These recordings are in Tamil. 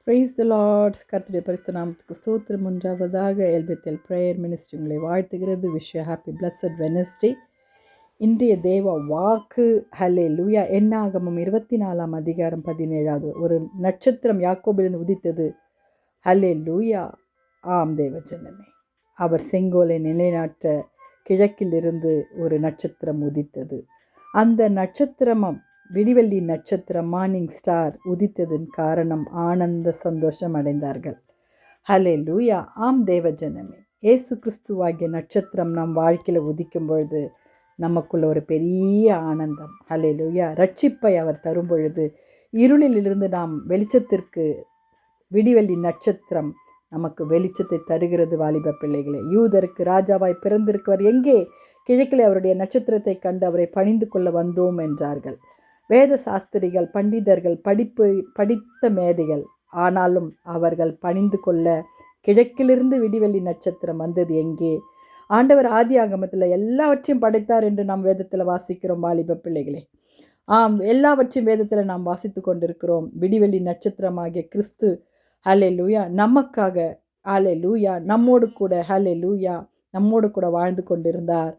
Praise the Lord. கர்த்தருடைய பரிசுத்த நாமத்துக்கு ஸ்தோத்திரம் உண்டாவதாக. எல்பெத்தேல் பிரேயர் மினிஸ்ட்ரி உங்களை வாழ்த்துகிறது. Wish you happy blessed Wednesday. இன்றைய தேவ வாக்கு ஹல்லேலூயா. என்னாகமம் 24 அதிகாரம் 17 ஒரு நட்சத்திரம் யாக்கோபிலிருந்து உதித்தது. ஹல்லேலூயா. ஆம் தேவஜனமே, அவர் செங்கோலை நிலைநாட்ட கிழக்கிலிருந்து ஒரு நட்சத்திரம் உதித்தது. அந்த நட்சத்திரமும் விடிவெள்ளி நட்சத்திரம், மார்னிங் ஸ்டார் உதித்ததன் காரணம் ஆனந்த சந்தோஷம் அடைந்தார்கள். ஹல்லேலூயா. ஆம் தேவஜனமே, இயேசு கிறிஸ்துவாகிய நட்சத்திரம் நம் வாழ்க்கையில் உதிக்கும் பொழுது நமக்குள்ள ஒரு பெரிய ஆனந்தம். ஹல்லேலூயா. ரட்சிப்பை அவர் தரும் பொழுது இருளிலிருந்து நாம் வெளிச்சத்திற்கு விடிவெள்ளி நட்சத்திரம் நமக்கு வெளிச்சத்தை தருகிறது. வாலிப பிள்ளைகளே, யூதருக்கு ராஜாவாய் பிறந்திருக்கவர் எங்கே? கிழக்கில் அவருடைய நட்சத்திரத்தை கண்டு அவரை பணிந்து கொள்ள வந்தோம் என்றார்கள். வேத சாஸ்திரிகள், பண்டிதர்கள், படித்த மேதைகள், ஆனாலும் அவர்கள் பணிந்து கொள்ள கிழக்கிலிருந்து விடிவெள்ளி நட்சத்திரம் வந்தது எங்கே? ஆண்டவர் ஆதி ஆகமத்தில் எல்லாவற்றையும் படைத்தார் என்று நாம் வேதத்தில் வாசிக்கிறோம். வாலிப பிள்ளைகளே, ஆம், எல்லாவற்றையும் வேதத்தில் நாம் வாசித்து கொண்டிருக்கிறோம். விடிவெள்ளி நட்சத்திரமாகிய கிறிஸ்து ஹல்லேலூயா நமக்காக ஹல்லேலூயா நம்மோடு கூட ஹல்லேலூயா நம்மோடு கூட வாழ்ந்து கொண்டிருந்தார்.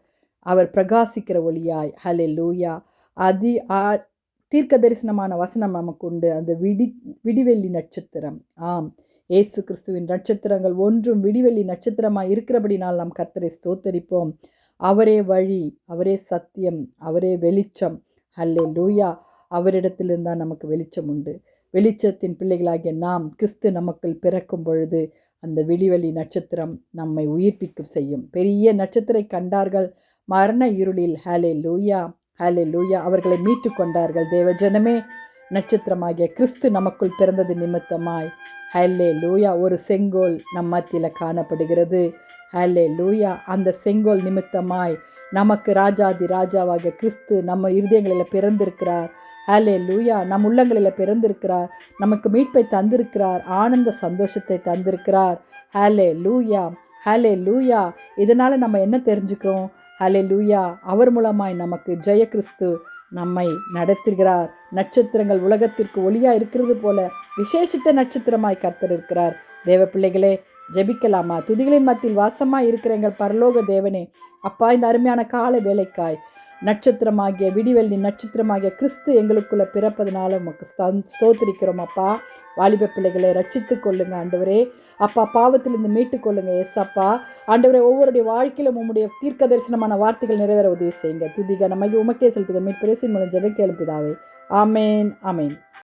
அவர் பிரகாசிக்கிற ஒளியாய் ஹல்லேலூயா. தீர்க்க தரிசனமான வசனம் நமக்கு உண்டு. அந்த விடிவெள்ளி நட்சத்திரம். ஆம், இயேசு கிறிஸ்துவின் நட்சத்திரங்கள் ஒன்றும் விடிவெள்ளி நட்சத்திரமாய் இருக்கிறபடினால் நாம் கர்த்தரை ஸ்தோத்தரிப்போம். அவரே வழி, அவரே சத்தியம், அவரே வெளிச்சம். ஹல்லேலூயா. அவரிடத்திலிருந்து தான் நமக்கு வெளிச்சம் உண்டு. வெளிச்சத்தின் பிள்ளைகளாகிய நாம் கிறிஸ்து நமக்குள் பிறக்கும் பொழுது அந்த விடிவெள்ளி நட்சத்திரம் நம்மை உயிர்ப்பிக்க செய்யும். பெரிய நட்சத்திரை கண்டார்கள் மரண இருளில். ஹல்லேலூயா ஹல்லேலூயா. அவர்களை மீட்டு கொண்டார்கள். தேவஜனமே, நட்சத்திரமாகிய கிறிஸ்து நமக்குள் பிறந்தது நிமித்தமாய் ஹல்லேலூயா ஒரு செங்கோல் நம் மத்தியில் காணப்படுகிறது. ஹல்லேலூயா. அந்த செங்கோல் நிமித்தமாய் நமக்கு ராஜாதி ராஜாவாகிய கிறிஸ்து நம்ம இருதயங்களில் பிறந்திருக்கிறார். ஹல்லேலூயா. நம் உள்ளங்களில் பிறந்திருக்கிறார். நமக்கு மீட்பை தந்திருக்கிறார். ஆனந்த சந்தோஷத்தை தந்திருக்கிறார். ஹல்லேலூயா ஹல்லேலூயா. இதனால் நம்ம என்ன தெரிஞ்சுக்கிறோம்? ஹல்லேலூயா. அவர் மூலமாய் நமக்கு ஜெய கிறிஸ்து நம்மை நடத்துகிறார். நட்சத்திரங்கள் உலகத்திற்கு ஒளியாக இருக்கிறது போல விசேஷித்த நட்சத்திரமாய் கர்த்தர் இருக்கிறார். தேவ பிள்ளைகளே, ஜெபிக்கலாமா? துதிகளின் மத்தியில் வாசமாய் இருக்கிற எங்கள் பரலோக தேவனே, அப்பா, இந்த அருமையான கால வேலைக்காய் நட்சத்திரமாகிய விடிவெள்ளி நட்சத்திரமாகிய கிறிஸ்து எங்களுக்குள்ளே பிறப்பதனால உமக்கு ஸ்தோத்திரிக்கிறோம். அப்பா, வாலிப பிள்ளைகளை ரட்சித்து கொள்ளுங்க ஆண்டவரே. அப்பா, பாவத்திலிருந்து மீட்டு கொள்ளுங்க ஏசப்பா. ஆண்டவரே, ஒவ்வொருடைய வாழ்க்கையிலும் உம்முடைய தீர்க்க தரிசனமான வார்த்தைகள் நிறைவேற உதவி செய்யுங்க. துதிக நமக்கு உமக்கே செலுத்துக. மீட்பு மூலம் ஜெபிக்க எழுப்பிதாவே. ஆமேன் ஆமேன்.